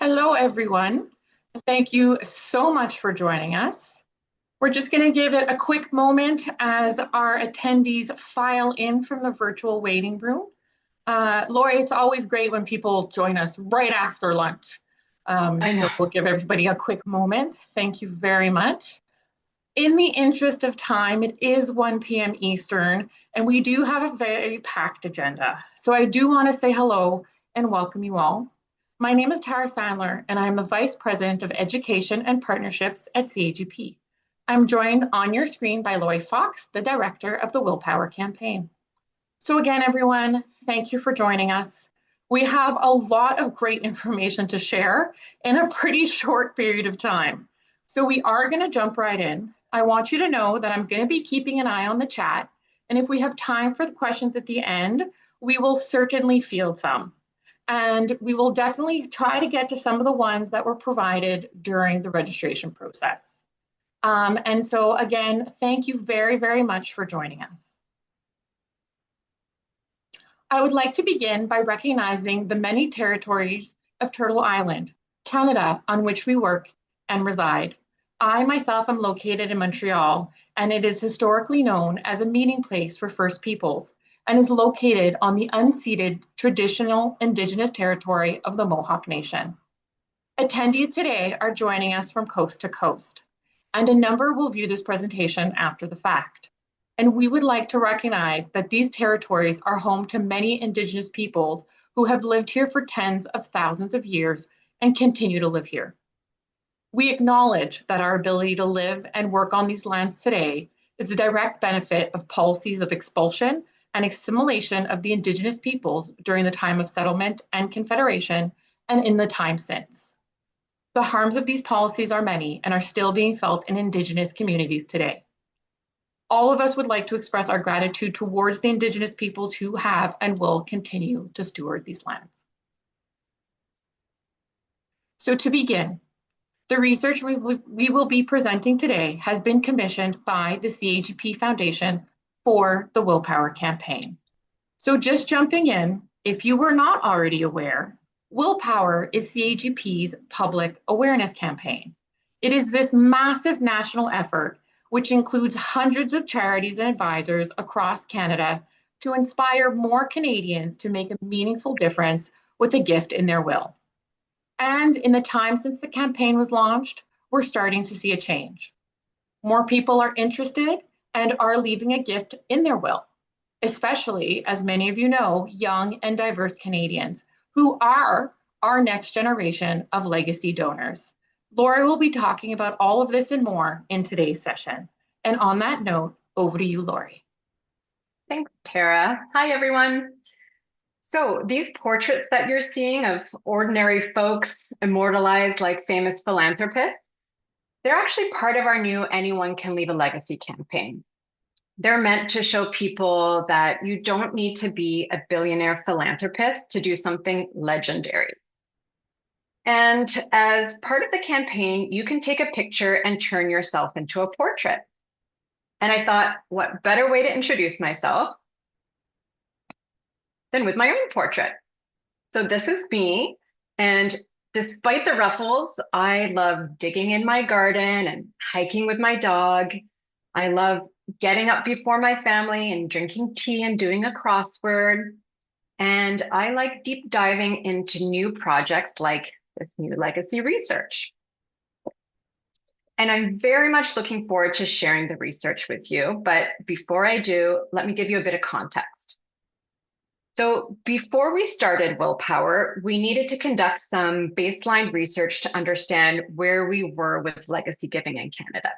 Hello, everyone. Thank you so much for joining us. We're just going to give it a quick moment as our attendees file in from the virtual waiting room. Laurie, it's always great when people join us right after lunch. I know. So we'll give everybody a quick moment. Thank you very much. In the interest of time, it is 1 p.m. Eastern, and we do have a very packed agenda. So I do want to say hello and welcome you all. My name is Tara Sandler, and I am the Vice President of Education and Partnerships at CAGP. I'm joined on your screen by Laurie Fox, the Director of the Willpower Campaign. So again, everyone, thank you for joining us. We have a lot of great information to share in a pretty short period of time. So we are going to jump right in. I want you to know that I'm going to be keeping an eye on the chat. And if we have time for the questions at the end, we will certainly field some. And we will definitely try to get to some of the ones that were provided during the registration process. And so again, thank you very, very much for joining us. I would like to begin by recognizing the many territories of Turtle Island, Canada, on which we work and reside. I myself am located in Montreal, and it is historically known as a meeting place for First Peoples and is located on the unceded traditional Indigenous territory of the Mohawk Nation. Attendees today are joining us from coast to coast, and a number will view this presentation after the fact. And we would like to recognize that these territories are home to many Indigenous peoples who have lived here for tens of thousands of years and continue to live here. We acknowledge that our ability to live and work on these lands today is the direct benefit of policies of expulsion and assimilation of the Indigenous peoples during the time of settlement and confederation and in the time since. The harms of these policies are many and are still being felt in Indigenous communities today. All of us would like to express our gratitude towards the Indigenous peoples who have and will continue to steward these lands. So to begin, the research we will be presenting today has been commissioned by the CAGP Foundation for the Willpower Campaign. So just jumping in, if you were not already aware, Willpower is CAGP's public awareness campaign. It is this massive national effort, which includes hundreds of charities and advisors across Canada, to inspire more Canadians to make a meaningful difference with a gift in their will. And in the time since the campaign was launched, we're starting to see a change. More people are interested and are leaving a gift in their will, especially, as many of you know, young and diverse Canadians who are our next generation of legacy donors. Laurie will be talking about all of this and more in today's session. And on that note, over to you, Laurie. Thanks, Tara. Hi, everyone. So these portraits that you're seeing of ordinary folks immortalized like famous philanthropists, they're actually part of our new Anyone Can Leave a Legacy campaign. They're meant to show people that you don't need to be a billionaire philanthropist to do something legendary. And as part of the campaign, you can take a picture and turn yourself into a portrait. And I thought, what better way to introduce myself than with my own portrait? So this is me. And despite the ruffles, I love digging in my garden and hiking with my dog. I love getting up before my family and drinking tea and doing a crossword. And I like deep diving into new projects like this new legacy research. And I'm very much looking forward to sharing the research with you. But before I do, let me give you a bit of context. So before we started Willpower, we needed to conduct some baseline research to understand where we were with legacy giving in Canada.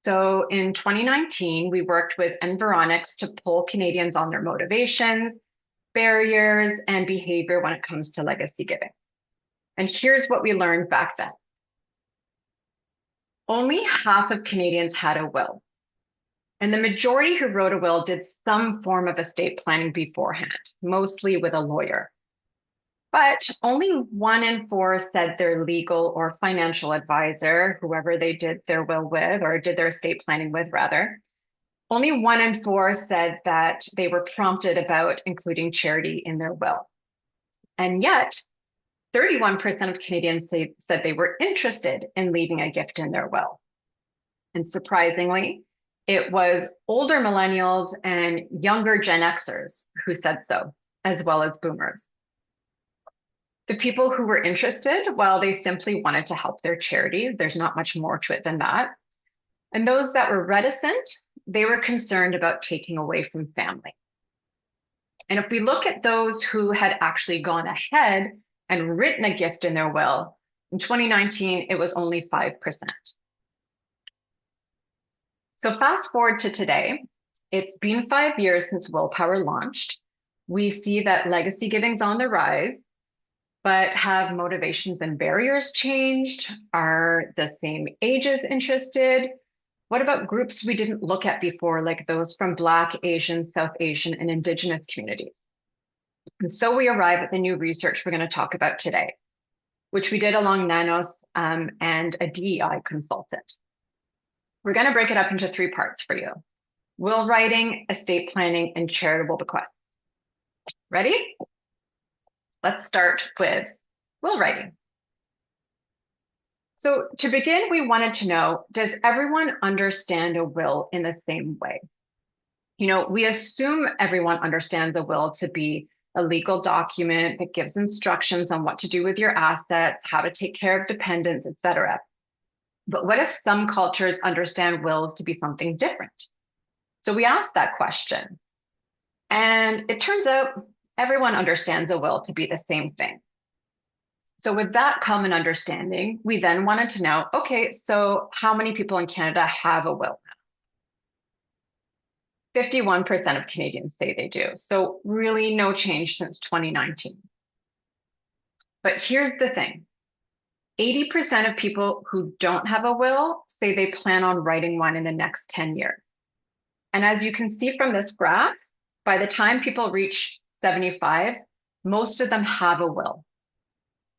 So in 2019, we worked with Environics to poll Canadians on their motivations, barriers, and behavior when it comes to legacy giving. And here's what we learned back then. Only half of Canadians had a will. And the majority who wrote a will did some form of estate planning beforehand, mostly with a lawyer. But only 1 in 4 said their legal or financial advisor, whoever they did their will with or did their estate planning with, rather, only 1 in 4 said that they were prompted about including charity in their will. And yet, 31% of Canadians said they were interested in leaving a gift in their will. And surprisingly, it was older millennials and younger Gen Xers who said so, as well as boomers. The people who were interested, well, they simply wanted to help their charity. There's not much more to it than that. And those that were reticent, they were concerned about taking away from family. And if we look at those who had actually gone ahead and written a gift in their will, in 2019, it was only 5%. So fast forward to today, it's been 5 years since Willpower launched. We see that legacy giving's on the rise, but have motivations and barriers changed? Are the same ages interested? What about groups we didn't look at before, like those from Black, Asian, South Asian, and Indigenous communities? And so we arrive at the new research we're going to talk about today, which we did along Nanos and a DEI consultant. We're going to break it up into 3 parts for you: will writing, estate planning, and charitable bequests. Ready? Let's start with will writing. So to begin, we wanted to know, does everyone understand a will in the same way? You know, we assume everyone understands a will to be a legal document that gives instructions on what to do with your assets, how to take care of dependents, etc. But what if some cultures understand wills to be something different? So we asked that question, and it turns out everyone understands a will to be the same thing. So with that common understanding, we then wanted to know, okay, so how many people in Canada have a will? 51% of Canadians say they do. So really no change since 2019. But here's the thing. 80% of people who don't have a will say they plan on writing one in the next 10 years. And as you can see from this graph, by the time people reach 75, most of them have a will.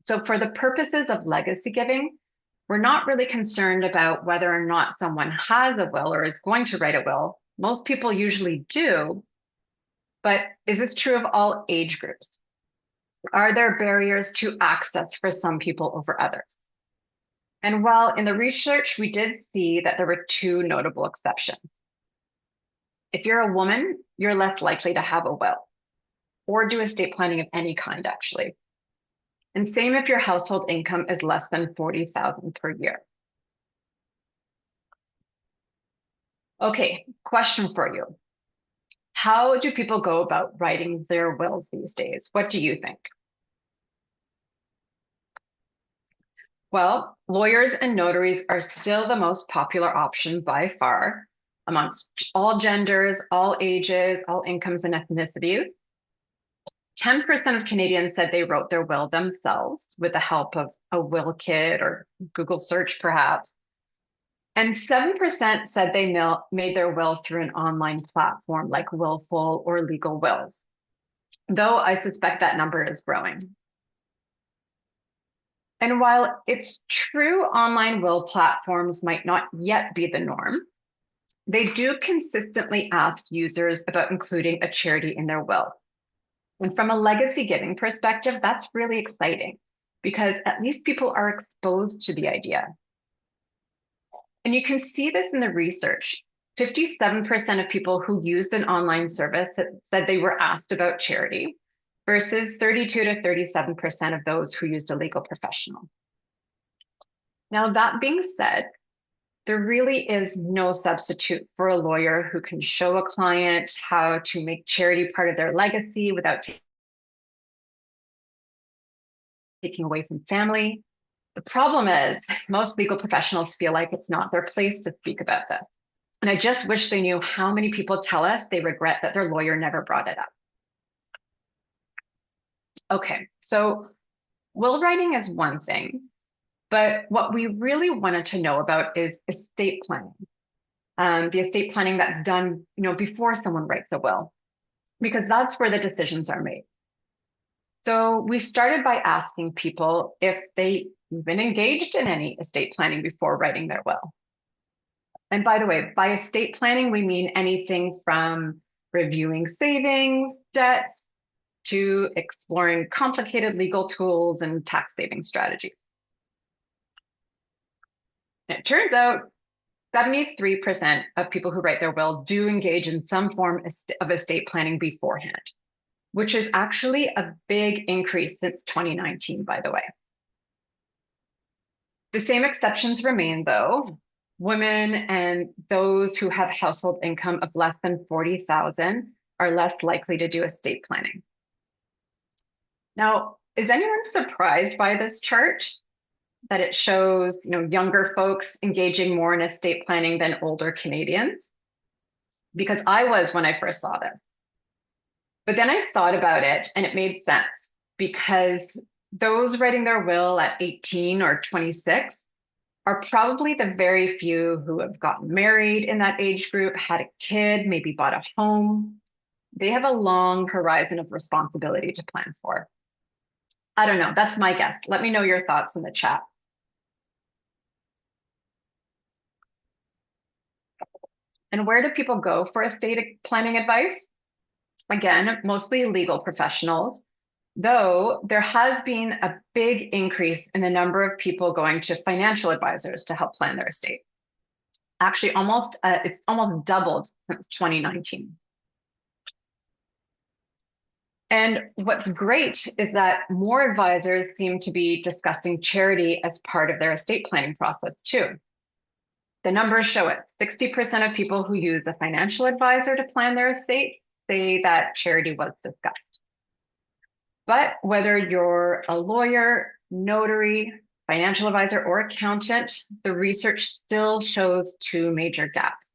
So for the purposes of legacy giving, we're not really concerned about whether or not someone has a will or is going to write a will. Most people usually do, but is this true of all age groups? Are there barriers to access for some people over others? And while in the research, we did see that there were 2 notable exceptions. If you're a woman, you're less likely to have a will or do estate planning of any kind, actually. And same if your household income is less than $40,000 per year. Okay, question for you. How do people go about writing their wills these days? What do you think? Well, lawyers and notaries are still the most popular option by far amongst all genders, all ages, all incomes and ethnicities. 10% of Canadians said they wrote their will themselves with the help of a will kit or Google search, perhaps. And 7% said they made their will through an online platform like Willful or Legal Wills, though I suspect that number is growing. And while it's true online will platforms might not yet be the norm, they do consistently ask users about including a charity in their will. And from a legacy giving perspective, that's really exciting because at least people are exposed to the idea. And you can see this in the research. 57% of people who used an online service said they were asked about charity versus 32 to 37% of those who used a legal professional. Now, that being said, there really is no substitute for a lawyer who can show a client how to make charity part of their legacy without taking away from family. The problem is most legal professionals feel like it's not their place to speak about this. And I just wish they knew how many people tell us they regret that their lawyer never brought it up. Okay, so will writing is one thing, but what we really wanted to know about is estate planning. The estate planning that's done, before someone writes a will, because that's where the decisions are made. So we started by asking people if they even engaged in any estate planning before writing their will. And by the way, by estate planning, we mean anything from reviewing savings, debt, to exploring complicated legal tools and tax saving strategies. And it turns out 73% of people who write their will do engage in some form of estate planning beforehand, which is actually a big increase since 2019, by the way. The same exceptions remain, though. Women and those who have household income of less than 40,000 are less likely to do estate planning. Now, is anyone surprised by this chart? That it shows, younger folks engaging more in estate planning than older Canadians? Because I was when I first saw this. But then I thought about it and it made sense because those writing their will at 18 or 26 are probably the very few who have gotten married in that age group, had a kid, maybe bought a home. They have a long horizon of responsibility to plan for. I don't know, that's my guess. Let me know your thoughts in the chat. And where do people go for estate planning advice? Again, mostly legal professionals, though there has been a big increase in the number of people going to financial advisors to help plan their estate. Actually, it's almost doubled since 2019. And what's great is that more advisors seem to be discussing charity as part of their estate planning process too. The numbers show it. 60% of people who use a financial advisor to plan their estate say that charity was discussed. But whether you're a lawyer, notary, financial advisor, or accountant, the research still shows two major gaps.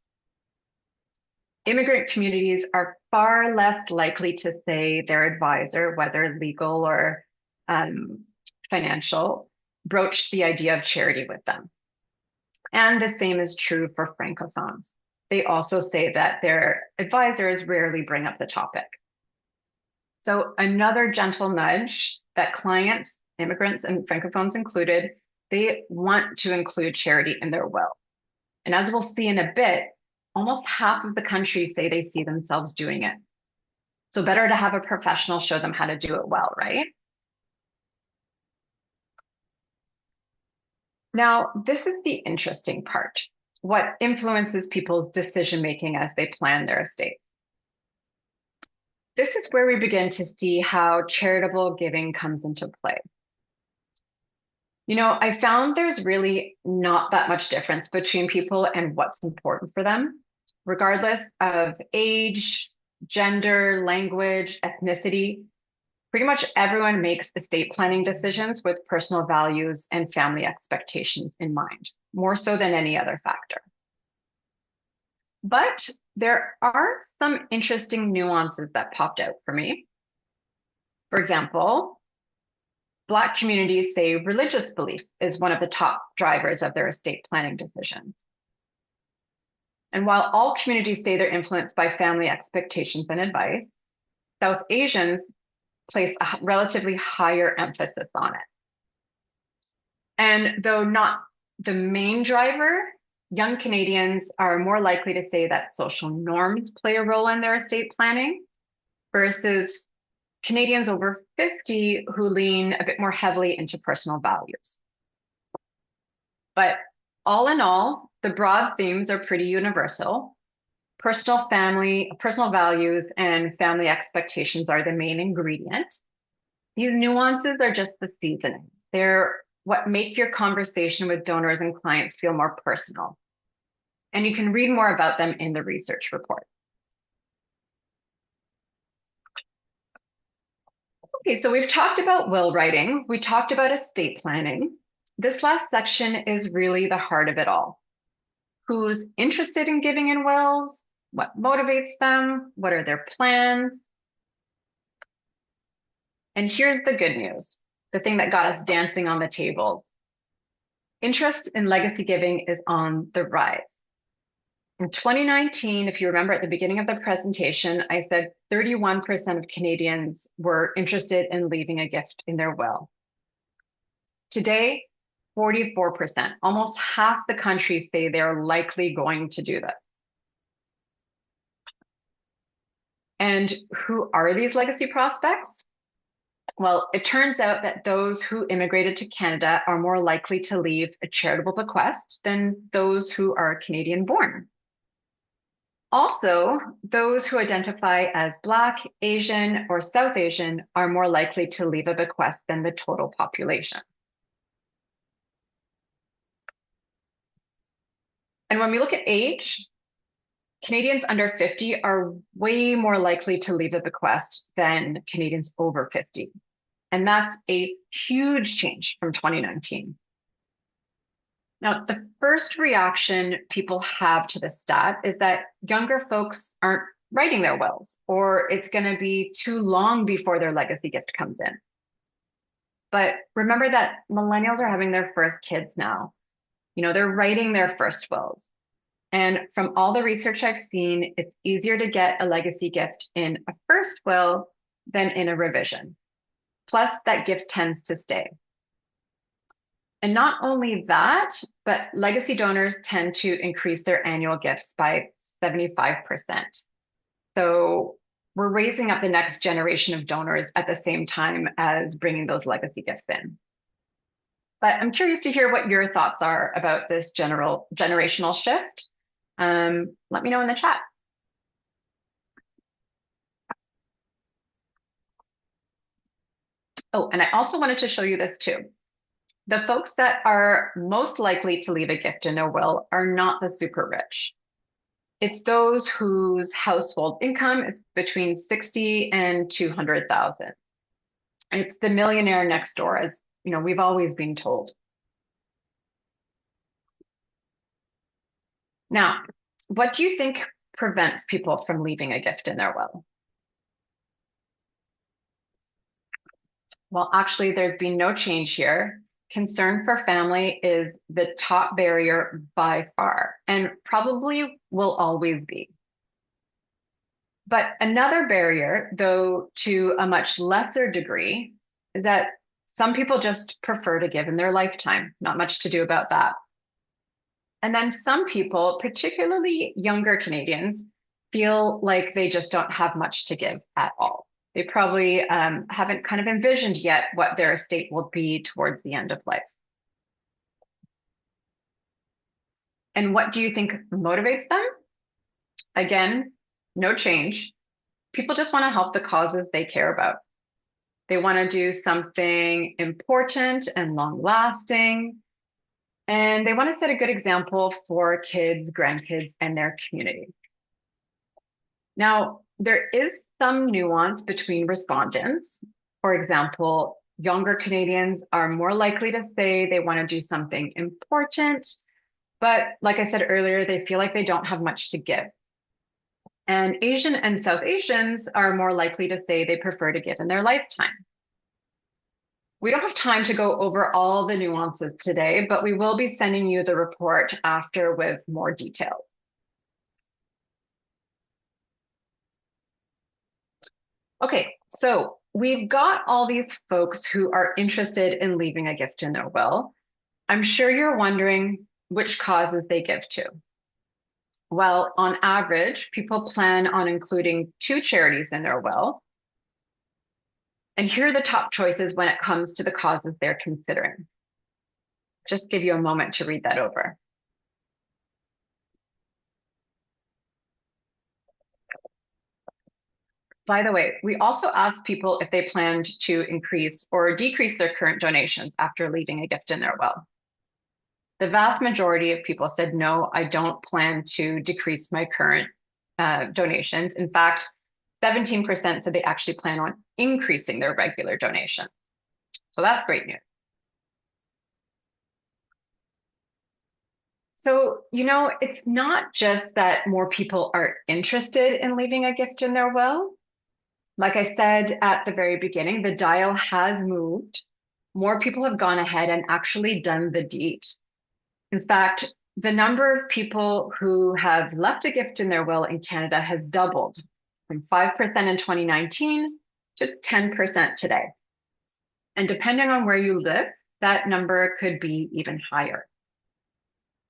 Immigrant communities are far less likely to say their advisor, whether legal or financial, broached the idea of charity with them. And the same is true for Francophones. They also say that their advisors rarely bring up the topic. So another gentle nudge that clients, immigrants and Francophones included, they want to include charity in their will. And as we'll see in a bit, almost half of the country say they see themselves doing it. So better to have a professional show them how to do it well, right? Now, this is the interesting part. What influences people's decision-making as they plan their estate? This is where we begin to see how charitable giving comes into play. I found there's really not that much difference between people and what's important for them, regardless of age, gender, language, ethnicity. Pretty much everyone makes estate planning decisions with personal values and family expectations in mind, more so than any other factor. But there are some interesting nuances that popped out for me. For example, Black communities say religious belief is one of the top drivers of their estate planning decisions. And while all communities say they're influenced by family expectations and advice, South Asians place a relatively higher emphasis on it. And though not the main driver, young Canadians are more likely to say that social norms play a role in their estate planning versus Canadians over 50 who lean a bit more heavily into personal values. But all in all, the broad themes are pretty universal. Personal values and family expectations are the main ingredient. These nuances are just the seasoning. They're what make your conversation with donors and clients feel more personal. And you can read more about them in the research report. Okay, so we've talked about will writing. We talked about estate planning. This last section is really the heart of it all. Who's interested in giving in wills? What motivates them? What are their plans? And here's the good news, the thing that got us dancing on the tables. Interest in legacy giving is on the rise. In 2019, if you remember at the beginning of the presentation, I said 31% of Canadians were interested in leaving a gift in their will. Today, 44%, almost half the country say they're likely going to do this. And who are these legacy prospects? Well, it turns out that those who immigrated to Canada are more likely to leave a charitable bequest than those who are Canadian born. Also, those who identify as Black, Asian, or South Asian are more likely to leave a bequest than the total population. And when we look at age, Canadians under 50 are way more likely to leave a bequest than Canadians over 50. And that's a huge change from 2019. Now, the first reaction people have to this stat is that younger folks aren't writing their wills, or it's going to be too long before their legacy gift comes in. But remember that millennials are having their first kids now. They're writing their first wills. And from all the research I've seen, it's easier to get a legacy gift in a first will than in a revision. Plus, that gift tends to stay. And not only that, but legacy donors tend to increase their annual gifts by 75%. So we're raising up the next generation of donors at the same time as bringing those legacy gifts in. But I'm curious to hear what your thoughts are about this generational shift. Let me know in the chat. Oh, and I also wanted to show you this too. The folks that are most likely to leave a gift in their will are not the super rich. It's those whose household income is between 60 and 200,000. It's the millionaire next door, as we've always been told. Now, what do you think prevents people from leaving a gift in their will? Well, actually, there's been no change here. Concern for family is the top barrier by far, and probably will always be. But another barrier, though to a much lesser degree, is that some people just prefer to give in their lifetime. Not much to do about that. And then some people, particularly younger Canadians, feel like they just don't have much to give at all. They probably haven't kind of envisioned yet what their estate will be towards the end of life. And what do you think motivates them? Again, no change. People just want to help the causes they care about. They want to do something important and long-lasting. And they want to set a good example for kids, grandkids, and their community. Now, there is some nuance between respondents. For example, younger Canadians are more likely to say they want to do something important, but like I said earlier, they feel like they don't have much to give. And Asian and South Asians are more likely to say they prefer to give in their lifetime. We don't have time to go over all the nuances today, but we will be sending you the report after with more details. Okay, so we've got all these folks who are interested in leaving a gift in their will. I'm sure you're wondering which causes they give to. Well, on average, people plan on including 2 charities in their will. And here are the top choices when it comes to the causes they're considering. Just give you a moment to read that over. By the way, we also asked people if they planned to increase or decrease their current donations after leaving a gift in their will. The vast majority of people said, no, I don't plan to decrease my current donations. In fact, 17% said they actually plan on increasing their regular donation. So that's great news. So, it's not just that more people are interested in leaving a gift in their will. Like I said at the very beginning, the dial has moved. More people have gone ahead and actually done the deed. In fact, the number of people who have left a gift in their will in Canada has doubled from 5% in 2019 to 10% today. And depending on where you live, that number could be even higher.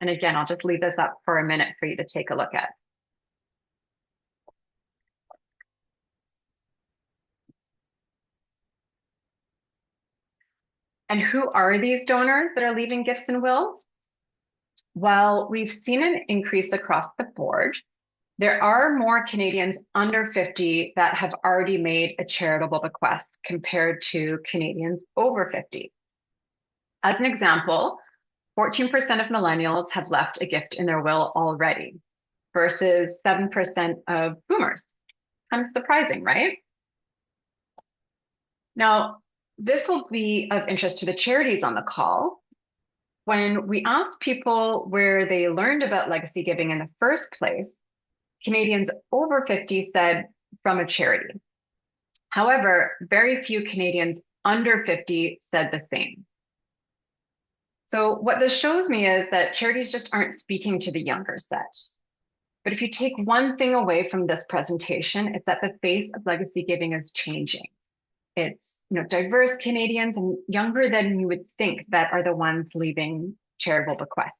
And again, I'll just leave this up for a minute for you to take a look at. And who are these donors that are leaving gifts and wills? Well, we've seen an increase across the board. There are more Canadians under 50 that have already made a charitable bequest compared to Canadians over 50. As an example, 14% of millennials have left a gift in their will already versus 7% of boomers. Kind of surprising, right? Now, this will be of interest to the charities on the call. When we asked people where they learned about legacy giving in the first place, Canadians over 50 said from a charity. However, very few Canadians under 50 said the same. So what this shows me is that charities just aren't speaking to the younger set. But if you take one thing away from this presentation, it's that the face of legacy giving is changing. It's diverse Canadians and younger than you would think that are the ones leaving charitable bequests.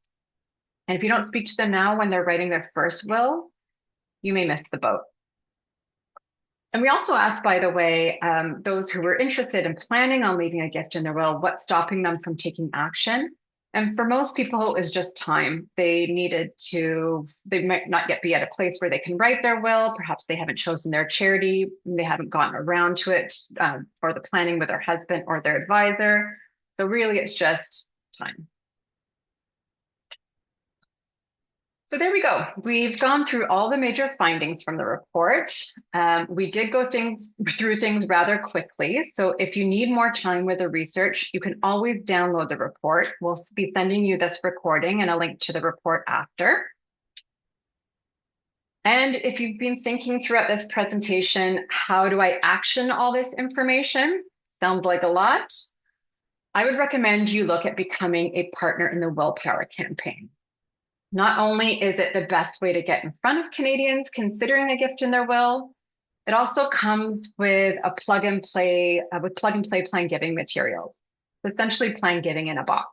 And if you don't speak to them now when they're writing their first will, you may miss the boat. And we also asked, by the way, those who were interested in planning on leaving a gift in their will, what's stopping them from taking action? And for most people, it's just time. They might not yet be at a place where they can write their will. Perhaps they haven't chosen their charity. They haven't gotten around to it or the planning with their husband or their advisor. So really, it's just time. So there we go. We've gone through all the major findings from the report. We did go through things rather quickly. So if you need more time with the research, you can always download the report. We'll be sending you this recording and a link to the report after. And if you've been thinking throughout this presentation, how do I action all this information? Sounds like a lot. I would recommend you look at becoming a partner in the Willpower campaign. Not only is it the best way to get in front of Canadians considering a gift in their will, it also comes with a plug and play plan giving materials. Essentially plan giving in a box.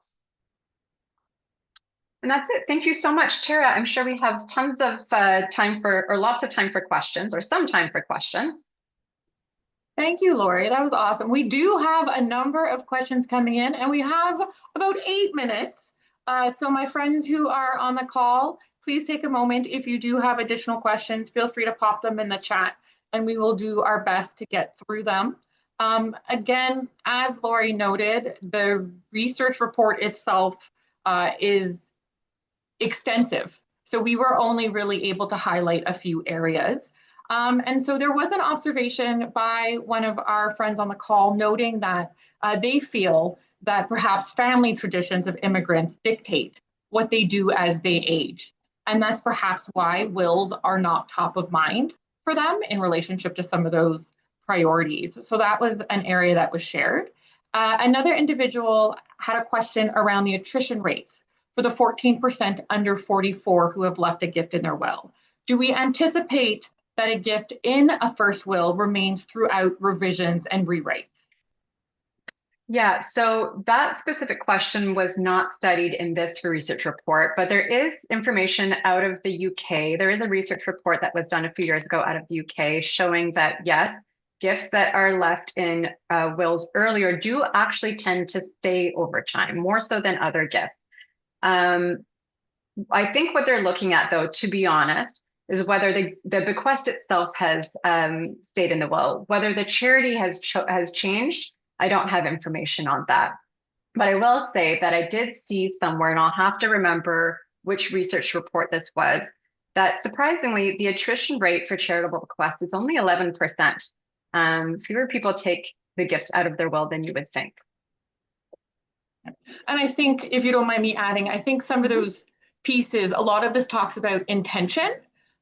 And that's it. Thank you so much, Tara. I'm sure we have tons of lots of time for questions, or some time for questions. Thank you, Laurie. That was awesome. We do have a number of questions coming in, and we have about 8 minutes. So my friends who are on the call, please take a moment. If you do have additional questions, feel free to pop them in the chat and we will do our best to get through them. Again, as Laurie noted, the research report itself is extensive. So we were only really able to highlight a few areas. And so there was an observation by one of our friends on the call noting that they feel that perhaps family traditions of immigrants dictate what they do as they age. And that's perhaps why wills are not top of mind for them in relationship to some of those priorities. So that was an area that was shared. Another individual had a question around the attrition rates for the 14% under 44 who have left a gift in their will. Do we anticipate that a gift in a first will remains throughout revisions and rewrites? Yeah, so that specific question was not studied in this research report, but there is information out of the UK. There is a research report that was done a few years ago out of the UK showing that, yes, gifts that are left in wills earlier do actually tend to stay over time, more so than other gifts. I think what they're looking at, though, to be honest, is whether the bequest itself has stayed in the will. Whether the charity has changed, I don't have information on that. But I will say that I did see somewhere, and I'll have to remember which research report this was, that surprisingly, the attrition rate for charitable bequests is only 11%. Fewer people take the gifts out of their will than you would think. And I think, if you don't mind me adding, I think some of those pieces, a lot of this talks about intention,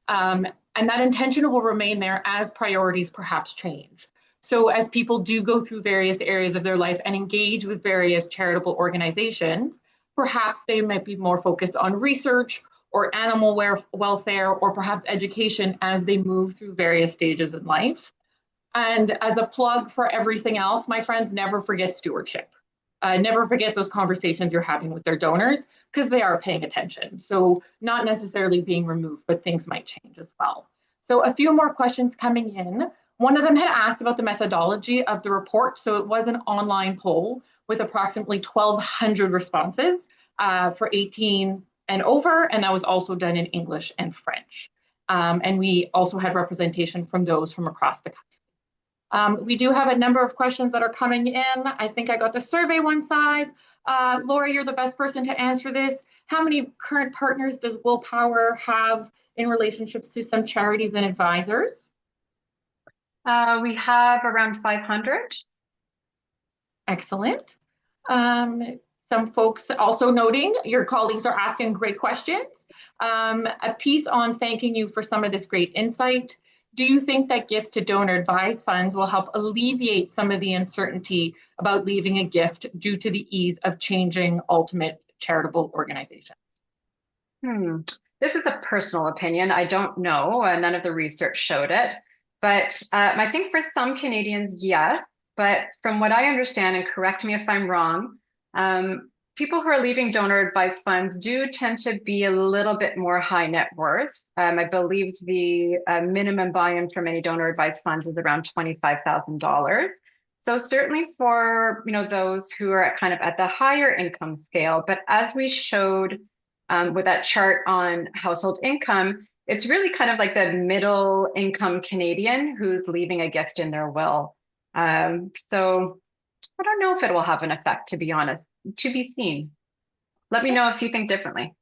and that intention will remain there as priorities perhaps change. So as people do go through various areas of their life and engage with various charitable organizations, perhaps they might be more focused on research or animal welfare or perhaps education as they move through various stages in life. And as a plug for everything else, my friends, never forget stewardship. Never forget those conversations you're having with their donors because they are paying attention. So not necessarily being removed, but things might change as well. So a few more questions coming in. One of them had asked about the methodology of the report. So it was an online poll with approximately 1,200 responses for 18 and over, and that was also done in English and French. And we also had representation from those from across the country. We do have a number of questions that are coming in. I think I got the survey one size. Laurie, you're the best person to answer this. How many current partners does Willpower have in relationships to some charities and advisors? We have around 500. Excellent. Some folks also noting your colleagues are asking great questions. A piece on thanking you for some of this great insight. Do you think that gifts to donor advised funds will help alleviate some of the uncertainty about leaving a gift due to the ease of changing ultimate charitable organizations? This is a personal opinion. I don't know. None of the research showed it. But I think for some Canadians, yes. But from what I understand, and correct me if I'm wrong, people who are leaving donor advised funds do tend to be a little bit more high net worth. I believe the minimum buy-in for many donor advised funds is around $25,000. So certainly for those who are kind of at the higher income scale, but as we showed with that chart on household income, it's really kind of like the middle income Canadian who's leaving a gift in their will. So I don't know if it will have an effect, to be honest, to be seen. Let me know if you think differently.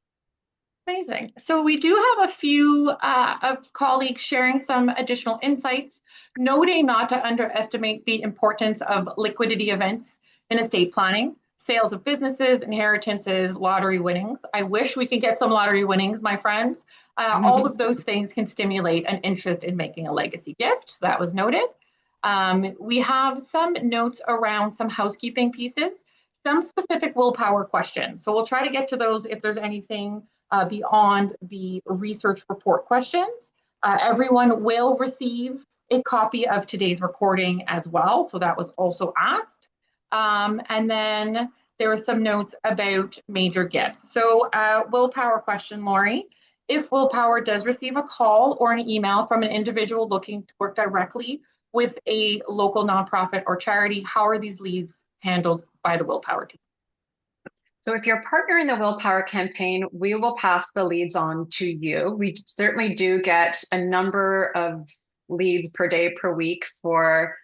Amazing. So we do have a few of colleagues sharing some additional insights, noting not to underestimate the importance of liquidity events in estate planning, sales of businesses, inheritances, lottery winnings. I wish we could get some lottery winnings, my friends. All of those things can stimulate an interest in making a legacy gift. So that was noted. We have some notes around some housekeeping pieces, some specific willpower questions. So we'll try to get to those if there's anything beyond the research report questions. Everyone will receive a copy of today's recording as well. So that was also asked. And then there were some notes about major gifts. So willpower question, Laurie. If Willpower does receive a call or an email from an individual looking to work directly with a local nonprofit or charity, how are these leads handled by the Willpower team? So if you're a partner in the Willpower campaign, we will pass the leads on to you. We certainly do get a number of leads per day, per week for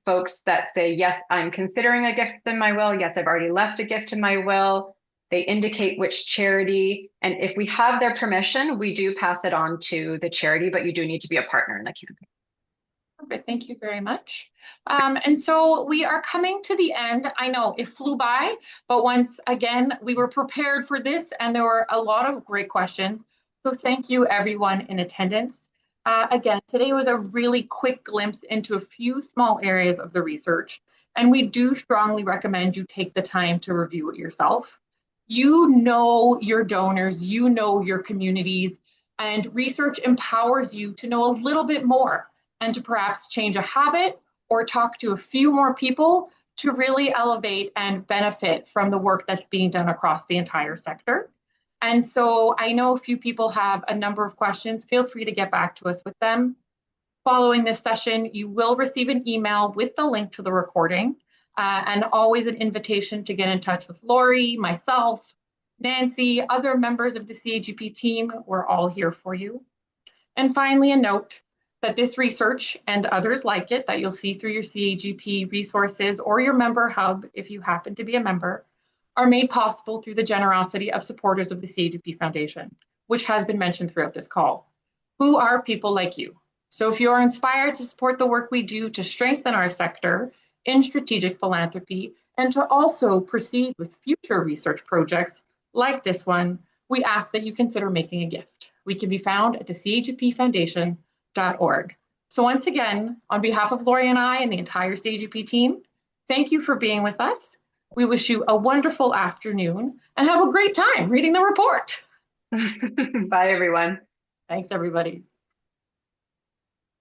folks that say, yes, I'm considering a gift in my will. Yes, I've already left a gift in my will. They indicate which charity. And if we have their permission, we do pass it on to the charity, but you do need to be a partner in the campaign. Perfect. Thank you very much. And so we are coming to the end. I know it flew by, but once again, we were prepared for this and there were a lot of great questions. So thank you everyone in attendance. Again, today was a really quick glimpse into a few small areas of the research, and we do strongly recommend you take the time to review it yourself. You know your donors, you know your communities, and research empowers you to know a little bit more and to perhaps change a habit or talk to a few more people to really elevate and benefit from the work that's being done across the entire sector. And so I know a few people have a number of questions. Feel free to get back to us with them. Following this session, you will receive an email with the link to the recording and always an invitation to get in touch with Laurie, myself, Nancy, other members of the CAGP team. We're all here for you. And finally, a note that this research and others like it that you'll see through your CAGP resources or your member hub, if you happen to be a member, are made possible through the generosity of supporters of the CAGP Foundation, which has been mentioned throughout this call, who are people like you. So if you are inspired to support the work we do to strengthen our sector in strategic philanthropy and to also proceed with future research projects like this one, we ask that you consider making a gift. We can be found at the CAGP Foundation.org. So once again, on behalf of Laurie and I and the entire CAGP team, thank you for being with us. We wish you a wonderful afternoon and have a great time reading the report. Bye, everyone. Thanks, everybody.